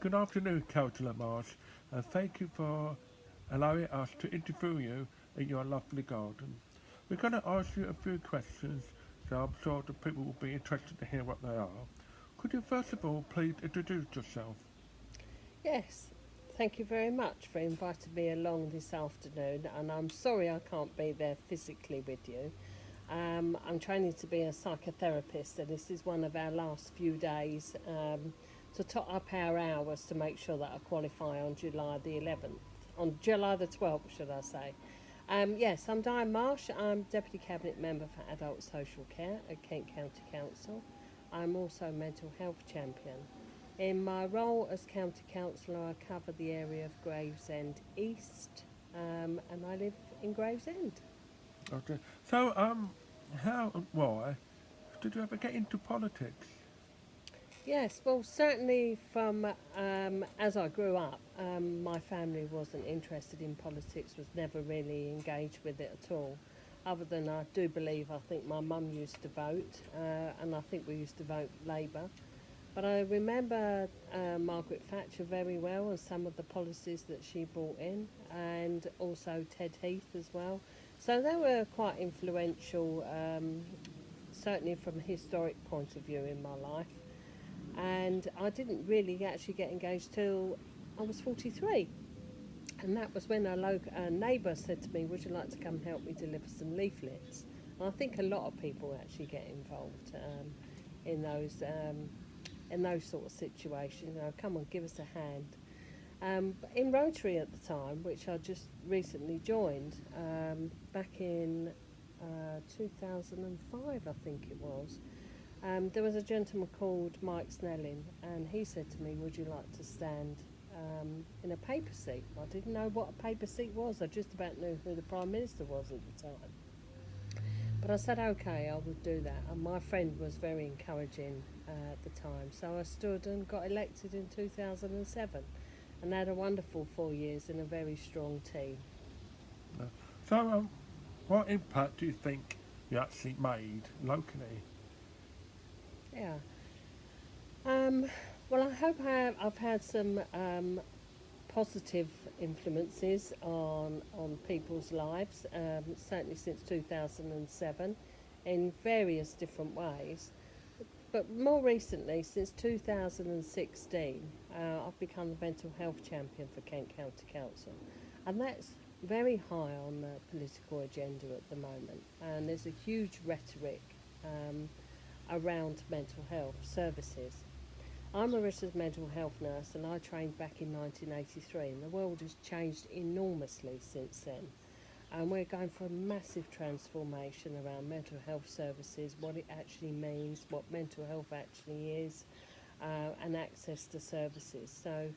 Good afternoon, Councillor Marsh, and thank you for allowing us to interview you in your lovely garden. We're going to ask you a few questions, so I'm sure the people will be interested to hear what they are. Could you first of all please introduce yourself? Yes, thank you very much for inviting me along this afternoon, and I'm sorry I can't be there physically with you. I'm training to be a psychotherapist, and this is one of our last few days to top up our hours to make sure that I qualify on July the 11th, on July the 12th, should I say. Yes, I'm Diane Marsh. I'm Deputy Cabinet Member for Adult Social Care at Kent County Council. I'm also a mental health champion. In my role as County Councillor, I cover the area of Gravesend East, and I live in Gravesend. Okay. So, how and why did you ever get into politics? Yes, well, certainly from as I grew up, my family wasn't interested in politics, was never really engaged with it at all. Other than I do believe, I think my mum used to vote, and I think we used to vote Labour. But I remember Margaret Thatcher very well and some of the policies that she brought in, and also Ted Heath as well. So they were quite influential, certainly from a historic point of view in my life. And I didn't really actually get engaged till I was 43. And that was when a neighbour said to me, "Would you like to come and help me deliver some leaflets?" And I think a lot of people actually get involved in those in those sort of situations. You know, come on, give us a hand. In Rotary at the time, which I just recently joined, back in 2005, I think it was, there was a gentleman called Mike Snelling, and he said to me, "Would you like to stand in a paper seat?" I didn't know what a paper seat was. I just about knew who the Prime Minister was at the time. But I said, okay, I would do that. And my friend was very encouraging at the time. So I stood and got elected in 2007 and had a wonderful 4 years in a very strong team. No. So, what impact do you think you actually made locally? Yeah. Um, well, I hope I've had some positive influences on people's lives, certainly since 2007, in various different ways. But more recently, since 2016, I've become the mental health champion for Kent County Council, and that's very high on the political agenda at the moment. And there's a huge rhetoric um, around mental health services. I'm a registered mental health nurse and I trained back in 1983, and the world has changed enormously since then. And we're going for a massive transformation around mental health services, what it actually means, what mental health actually is, and access to services. So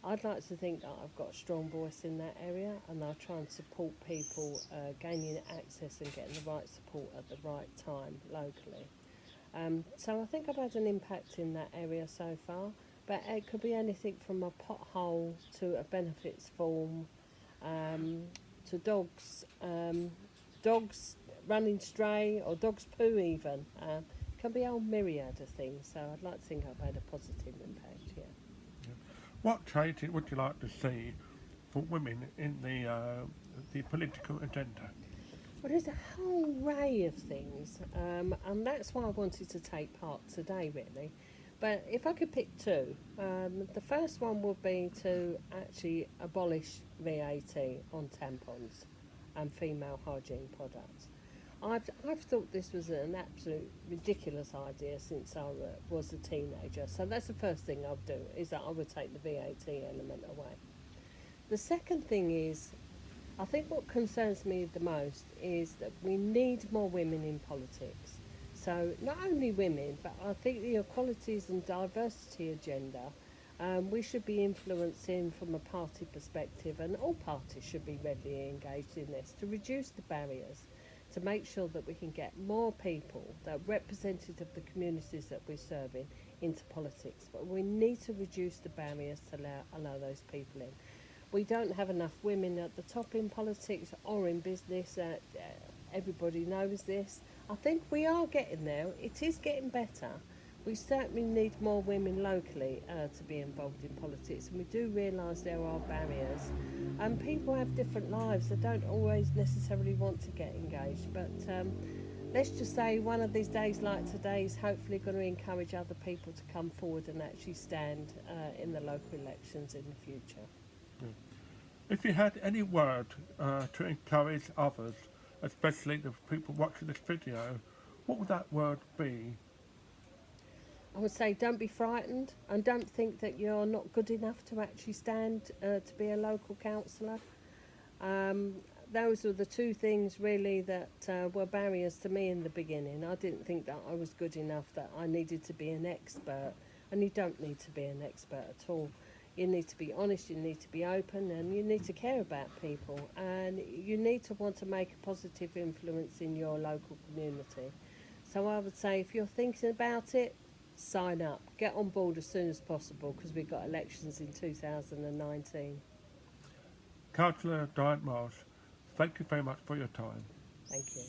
I'd like to think that I've got a strong voice in that area, and I'll try and support people gaining access and getting the right support at the right time locally. So I think I've had an impact in that area so far, but it could be anything from a pothole to a benefits form, um, to dogs running stray or dogs poo even. Can be a whole myriad of things. So I'd like to think I've had a positive impact. Yeah. What changes would you like to see for women in the political agenda? Well, there's a whole array of things, and that's why I wanted to take part today, really. But if I could pick two, the first one would be to actually abolish VAT on tampons and female hygiene products. I've thought this was an absolute ridiculous idea since I was a teenager. So that's the first thing I'd do, is that I would take the VAT element away. The second thing is, I think what concerns me the most is that we need more women in politics. So not only women, but I think the equalities and diversity agenda, we should be influencing from a party perspective, and all parties should be readily engaged in this to reduce the barriers, to make sure that we can get more people that are representative of the communities that we're serving into politics. But we need to reduce the barriers to allow those people in. We don't have enough women at the top in politics or in business. Everybody knows this. I think we are getting there. It is getting better, We certainly need more women locally to be involved in politics, and we do realise there are barriers. And people have different lives; they don't always necessarily want to get engaged. But let's just say one of these days, like today, is hopefully going to encourage other people to come forward and actually stand in the local elections in the future. If you had any word to encourage others, especially the people watching this video, what would that word be? I would say don't be frightened and don't think that you're not good enough to actually stand to be a local councillor. Um, those were the two things really that were barriers to me in the beginning. I didn't think that I was good enough, that I needed to be an expert, and you don't need to be an expert at all. You need to be honest, you need to be open, and you need to care about people, and you need to want to make a positive influence in your local community. So I would say if you're thinking about it, sign up, get on board as soon as possible because we've got elections in 2019. Councillor Diane Marsh, thank you very much for your time. Thank you.